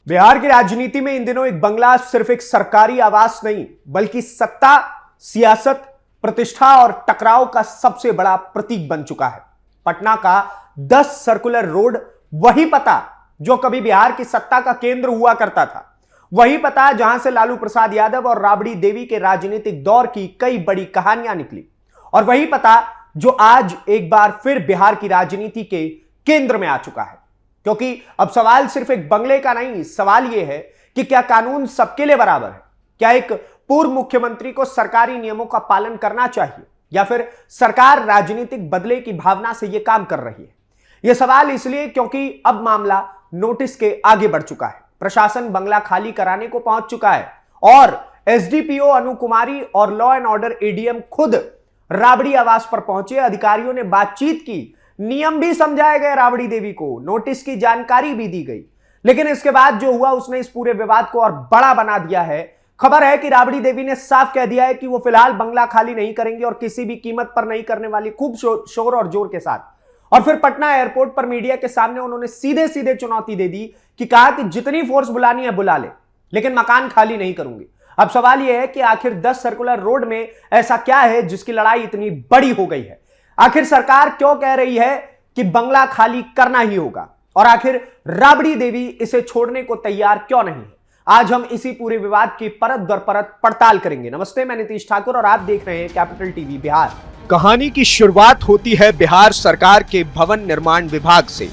बिहार की राजनीति में इन दिनों एक बंगला सिर्फ एक सरकारी आवास नहीं, बल्कि सत्ता, सियासत, प्रतिष्ठा और टकराव का सबसे बड़ा प्रतीक बन चुका है। पटना का 10 सर्कुलर रोड, वही पता जो कभी बिहार की सत्ता का केंद्र हुआ करता था, वही पता जहां से लालू प्रसाद यादव और राबड़ी देवी के राजनीतिक दौर की कई बड़ी कहानियां निकली, और वही पता जो आज एक बार फिर बिहार की राजनीति के केंद्र में आ चुका है। क्योंकि अब सवाल सिर्फ एक बंगले का नहीं, सवाल यह है कि क्या कानून सबके लिए बराबर है? क्या एक पूर्व मुख्यमंत्री को सरकारी नियमों का पालन करना चाहिए, या फिर सरकार राजनीतिक बदले की भावना से यह काम कर रही है? यह सवाल इसलिए क्योंकि अब मामला नोटिस के आगे बढ़ चुका है। प्रशासन बंगला खाली कराने को पहुंच चुका है और एसडीपीओ अनु कुमारी और लॉ एंड ऑर्डर एडीएम खुद राबड़ी आवास पर पहुंचे। अधिकारियों ने बातचीत की, नियम भी समझाए गए, राबड़ी देवी को नोटिस की जानकारी भी दी गई। लेकिन इसके बाद जो हुआ उसने इस पूरे विवाद को और बड़ा बना दिया है। खबर है कि राबड़ी देवी ने साफ कह दिया है कि वो फिलहाल बंगला खाली नहीं करेंगे और किसी भी कीमत पर नहीं करने वाली, खूब शोर और जोर के साथ। और फिर पटना एयरपोर्ट पर मीडिया के सामने उन्होंने सीधे सीधे चुनौती दे दी कि कहा कि जितनी फोर्स बुलानी है बुला ले, लेकिन मकान खाली नहीं करूंगी। अब सवाल यह है कि आखिर 10 सर्कुलर रोड में ऐसा क्या है जिसकी लड़ाई इतनी बड़ी हो गई है? आखिर सरकार क्यों कह रही है कि बंगला खाली करना ही होगा, और आखिर राबड़ी देवी इसे छोड़ने को तैयार क्यों नहीं है? आज हम इसी पूरे विवाद की परत दर परत पड़ताल करेंगे। नमस्ते, मैं नीतीश ठाकुर और आप देख रहे हैं कैपिटल टीवी बिहार। कहानी की शुरुआत होती है बिहार सरकार के भवन निर्माण विभाग से।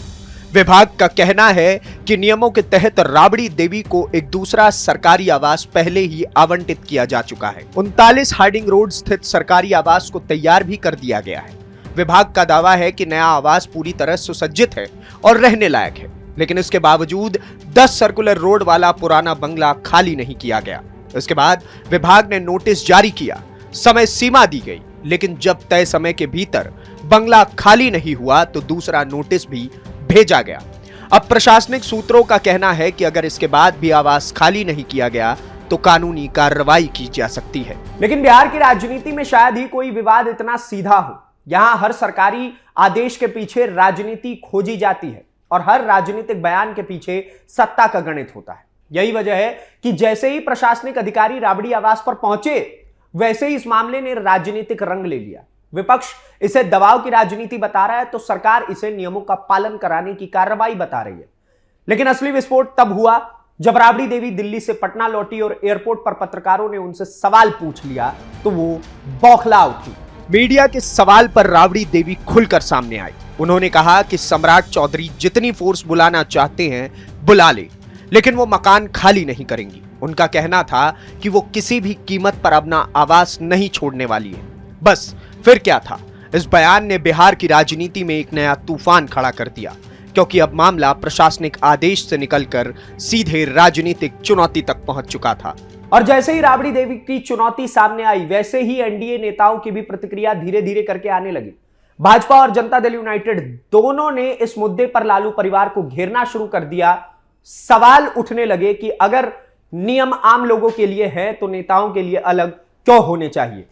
विभाग का कहना है कि नियमों के तहत राबड़ी देवी को एक दूसरा सरकारी आवास पहले ही आवंटित किया जा चुका है। 39 हार्डिंग रोड स्थित सरकारी आवास को तैयार भी कर दिया गया है। विभाग का दावा है कि नया आवास पूरी तरह सुसज्जित है और रहने लायक है, लेकिन इसके बावजूद 10 सर्कुलर रोड वाला पुराना बंगला खाली नहीं किया गया। इसके बाद विभाग ने नोटिस जारी किया, समय सीमा दी गई, लेकिन जब तय समय के भीतर बंगला खाली नहीं हुआ तो दूसरा नोटिस भी भेजा गया। अब प्रशासनिक सूत्रों का कहना है कि अगर इसके बाद भी आवास खाली नहीं किया गया तो कानूनी कार्रवाई की जा सकती है। लेकिन बिहार की राजनीति में शायद ही कोई विवाद इतना सीधा हो। यहां हर सरकारी आदेश के पीछे राजनीति खोजी जाती है और हर राजनीतिक बयान के पीछे सत्ता का गणित होता है। यही वजह है कि जैसे ही प्रशासनिक अधिकारी राबड़ी आवास पर पहुंचे, वैसे ही इस मामले ने राजनीतिक रंग ले लिया। विपक्ष इसे दबाव की राजनीति बता रहा है तो सरकार इसे नियमों का पालन कराने की कार्रवाई बता रही है। लेकिन असली विस्फोट तब हुआ जब राबड़ी देवी दिल्ली से पटना लौटी और एयरपोर्ट पर पत्रकारों ने उनसे सवाल पूछ लिया तो वो बौखला उठी। मीडिया के सवाल पर राबड़ी देवी खुलकर सामने आई। उन्होंने कहा कि सम्राट चौधरी जितनी फोर्स बुलाना चाहते हैं बुला ले, लेकिन वो मकान खाली नहीं करेंगी। उनका कहना था कि वो किसी भी कीमत पर अपना आवास नहीं छोड़ने वाली है। बस फिर क्या था? इस बयान ने बिहार की राजनीति में एक नया तूफान खड़ा कर दिया, क्योंकि अब मामला प्रशासनिक आदेश से निकलकर सीधे राजनीतिक चुनौती तक पहुंच चुका था। और जैसे ही राबड़ी देवी की चुनौती सामने आई, वैसे ही एनडीए नेताओं की भी प्रतिक्रिया धीरे धीरे करके आने लगी। भाजपा और जनता दल यूनाइटेड दोनों ने इस मुद्दे पर लालू परिवार को घेरना शुरू कर दिया। सवाल उठने लगे कि अगर नियम आम लोगों के लिए है तो नेताओं के लिए अलग क्यों होने चाहिए?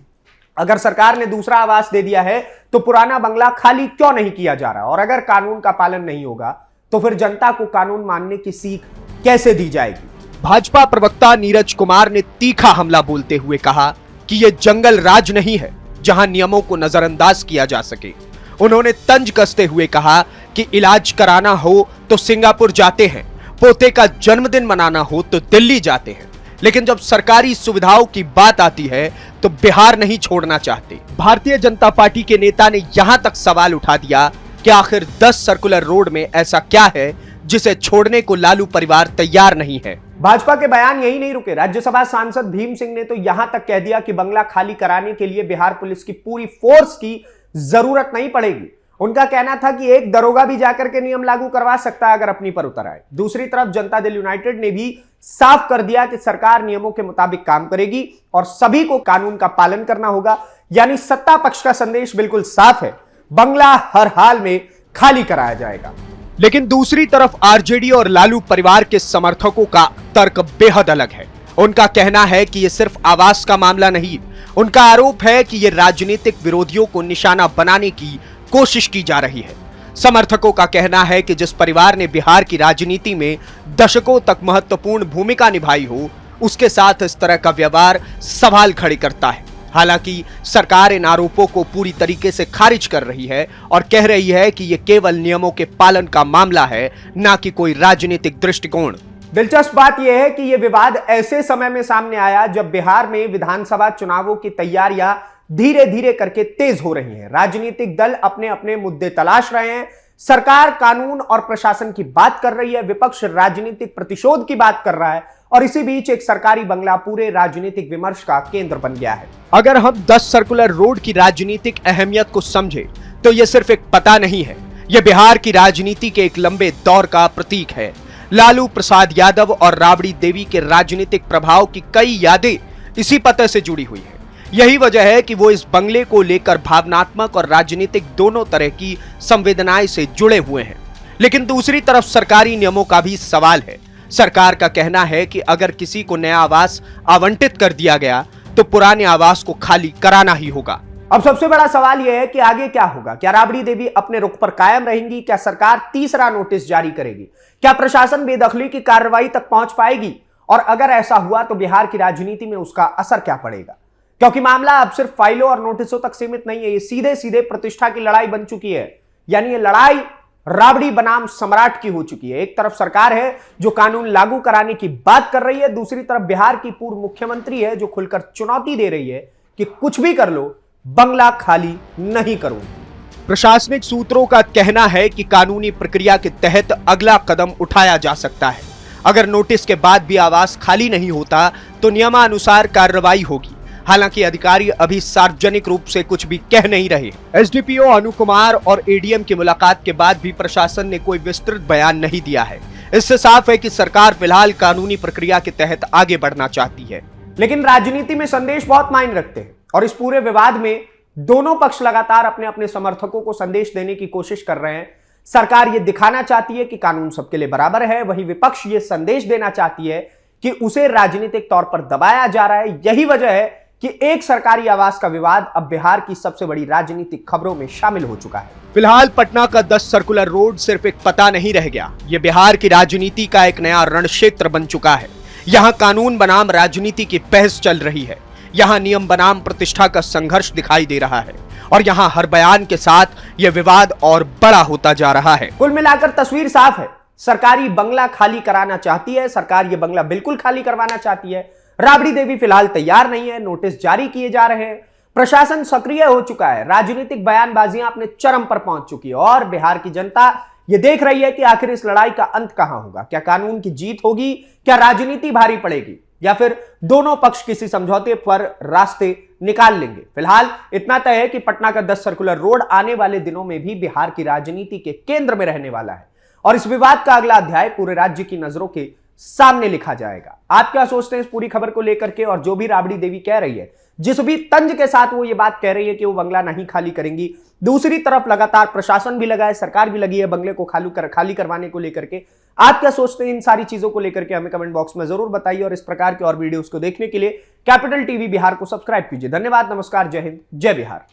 अगर सरकार ने दूसरा आवास दे दिया है तो पुराना बंगला खाली क्यों नहीं किया जा रहा? और अगर कानून का पालन नहीं होगा तो फिर जनता को कानून मानने की सीख कैसे दी जाएगी? भाजपा प्रवक्ता नीरज कुमार ने तीखा हमला बोलते हुए कहा कि यह जंगल राज नहीं है जहां नियमों को नजरअंदाज किया जा सके। उन्होंने तंज कसते हुए कहा कि इलाज कराना हो तो सिंगापुर जाते हैं, पोते का जन्मदिन मनाना हो तो दिल्ली जाते हैं, लेकिन जब सरकारी सुविधाओं की बात आती है तो बिहार नहीं छोड़ना चाहते। भारतीय जनता पार्टी के नेता ने यहां तक सवाल उठा दिया कि आखिर 10 सर्कुलर रोड में ऐसा क्या है जिसे छोड़ने को लालू परिवार तैयार नहीं है। भाजपा के बयान यही नहीं रुके। राज्यसभा सांसद भीम सिंह ने तो यहां तक कह दिया कि बंगला खाली कराने के लिए बिहार पुलिस की पूरी फोर्स की जरूरत नहीं पड़ेगी। उनका कहना था कि एक दरोगा भी जाकर के नियम लागू करवा सकता है अगर अपनी पर उतर आए। दूसरी तरफ जनता दल यूनाइटेड ने भी साफ कर दिया कि सरकार नियमों के मुताबिक काम करेगी और सभी को कानून का पालन करना होगा। यानी सत्ता पक्ष का संदेश बिल्कुल साफ है, बंगला हर हाल में खाली कराया जाएगा। लेकिन दूसरी तरफ आरजेडी और लालू परिवार के समर्थकों का तर्क बेहद अलग है। उनका कहना है कि यह सिर्फ आवास का मामला नहीं, उनका आरोप है कि यह राजनीतिक विरोधियों को निशाना बनाने की कोशिश की जा रही है। समर्थकों का कहना है कि जिस परिवार ने बिहार की राजनीति में दशकों तक महत्वपूर्ण भूमिका निभाई हो, उसके साथ इस तरह का व्यवहार सवाल खड़े करता है। हालांकि सरकार इन आरोपों को पूरी तरीके से खारिज कर रही है और कह रही है कि यह केवल नियमों के पालन का मामला है, न कि कोई राजनीतिक दृष्टिकोण। दिलचस्प बात यह है कि यह विवाद ऐसे समय में सामने आया जब बिहार में विधानसभा चुनावों की तैयारियां धीरे धीरे करके तेज हो रही हैं। राजनीतिक दल अपने अपने मुद्दे तलाश रहे हैं, सरकार कानून और प्रशासन की बात कर रही है, विपक्ष राजनीतिक प्रतिशोध की बात कर रहा है और इसी बीच एक सरकारी बंगला पूरे राजनीतिक विमर्श का केंद्र बन गया है। अगर हम 10 सर्कुलर रोड की राजनीतिक अहमियत को समझे तो यह सिर्फ एक पता नहीं है, यह बिहार की राजनीति के एक लंबे दौर का प्रतीक है। लालू प्रसाद यादव और राबड़ी देवी के राजनीतिक प्रभाव की कई यादें इसी पते से जुड़ी हुई है। यही वजह है कि वो इस बंगले को लेकर भावनात्मक और राजनीतिक दोनों तरह की संवेदनाएं से जुड़े हुए हैं। लेकिन दूसरी तरफ सरकारी नियमों का भी सवाल है। सरकार का कहना है कि अगर किसी को नया आवास आवंटित कर दिया गया तो पुराने आवास को खाली कराना ही होगा। अब सबसे बड़ा सवाल यह है कि आगे क्या होगा? क्या राबड़ी देवी अपने रुख पर कायम रहेंगी? क्या सरकार तीसरा नोटिस जारी करेगी? क्या प्रशासन बेदखली की कार्रवाई तक पहुंच पाएगी? और अगर ऐसा हुआ तो बिहार की राजनीति में उसका असर क्या पड़ेगा? क्योंकि मामला अब सिर्फ फाइलों और नोटिसों तक सीमित नहीं है, ये सीधे सीधे प्रतिष्ठा की लड़ाई बन चुकी है। यानी ये लड़ाई राबड़ी बनाम सम्राट की हो चुकी है। एक तरफ सरकार है जो कानून लागू कराने की बात कर रही है, दूसरी तरफ बिहार की पूर्व मुख्यमंत्री है जो खुलकर चुनौती दे रही है कि कुछ भी कर लो, बंगला खाली नहीं करूंगी। प्रशासनिक सूत्रों का कहना है कि कानूनी प्रक्रिया के तहत अगला कदम उठाया जा सकता है। अगर नोटिस के बाद भी आवास खाली नहीं होता तो नियमानुसार कार्रवाई होगी। हालांकि अधिकारी अभी सार्वजनिक रूप से कुछ भी कह नहीं रहे। एसडीपीओ अनु कुमार और एडीएम की मुलाकात के बाद भी प्रशासन ने कोई विस्तृत बयान नहीं दिया है। इससे साफ है कि सरकार फिलहाल कानूनी प्रक्रिया के तहत आगे बढ़ना चाहती है। लेकिन राजनीति में संदेश बहुत मायने रखते हैं और इस पूरे विवाद में दोनों पक्ष लगातार अपने अपने समर्थकों को संदेश देने की कोशिश कर रहे हैं। सरकार यह दिखाना चाहती है कि कानून सबके लिए बराबर है, वहीं विपक्ष यह संदेश देना चाहती है कि उसे राजनीतिक तौर पर दबाया जा रहा है। यही वजह है कि एक सरकारी आवास का विवाद अब बिहार की सबसे बड़ी राजनीतिक खबरों में शामिल हो चुका है। फिलहाल पटना का 10 सर्कुलर रोड सिर्फ एक पता नहीं रह गया, यह बिहार की राजनीति का एक नया रण क्षेत्र बन चुका है। यहाँ कानून बनाम राजनीति की बहस चल रही है, यहाँ नियम बनाम प्रतिष्ठा का संघर्ष दिखाई दे रहा है और यहाँ हर बयान के साथ यह विवाद और बड़ा होता जा रहा है। कुल मिलाकर तस्वीर साफ है, सरकारी बंगला खाली कराना चाहती है, सरकार यह बंगला बिल्कुल खाली करवाना चाहती है। राबड़ी देवी फिलहाल तैयार नहीं है, नोटिस जारी किए जा रहे हैं, प्रशासन सक्रिय हो चुका है, राजनीतिक बयानबाजियां अपने चरम पर पहुंच चुकी है और बिहार की जनता यह देख रही है कि आखिर इस लड़ाई का अंत कहां होगा। क्या कानून की जीत होगी? क्या राजनीति भारी पड़ेगी? या फिर दोनों पक्ष किसी समझौते पर रास्ते निकाल लेंगे? फिलहाल इतना तय है कि पटना का 10 सर्कुलर रोड आने वाले दिनों में भी बिहार की राजनीति के केंद्र में रहने वाला है और इस विवाद का अगला अध्याय पूरे राज्य की नजरों के सामने लिखा जाएगा। आप क्या सोचते हैं इस पूरी खबर को लेकर के? और जो भी राबड़ी देवी कह रही है, जिस भी तंज के साथ वो ये बात कह रही है कि वो बंगला नहीं खाली करेंगी, दूसरी तरफ लगातार प्रशासन भी लगा है, सरकार भी लगी है बंगले को खाली करवाने को लेकर के। आप क्या सोचते हैं इन सारी चीजों को लेकर के? हमें कमेंट बॉक्स में जरूर बताइए और इस प्रकार के और वीडियोस को देखने के लिए कैपिटल टीवी बिहार को सब्सक्राइब कीजिए। धन्यवाद, नमस्कार, जय हिंद, जय बिहार।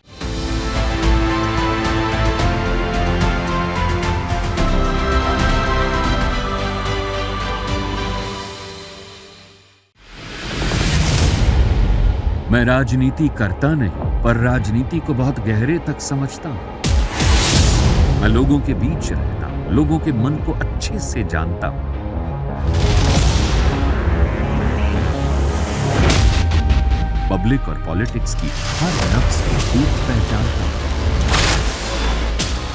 मैं राजनीति करता नहीं, पर राजनीति को बहुत गहरे तक समझता हूं। मैं लोगों के बीच रहता हूं, लोगों के मन को अच्छे से जानता हूं। पब्लिक और पॉलिटिक्स की हर नब्ज की खूब पहचानता हूं।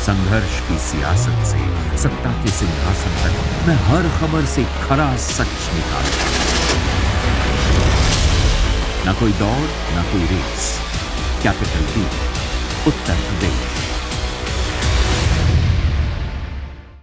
संघर्ष की सियासत से सत्ता के सिंहासन तक मैं हर खबर से खरा सच निकालता हूं। ना कोई दौड़, ना कोई race. Capital TV, Uttar Pradesh.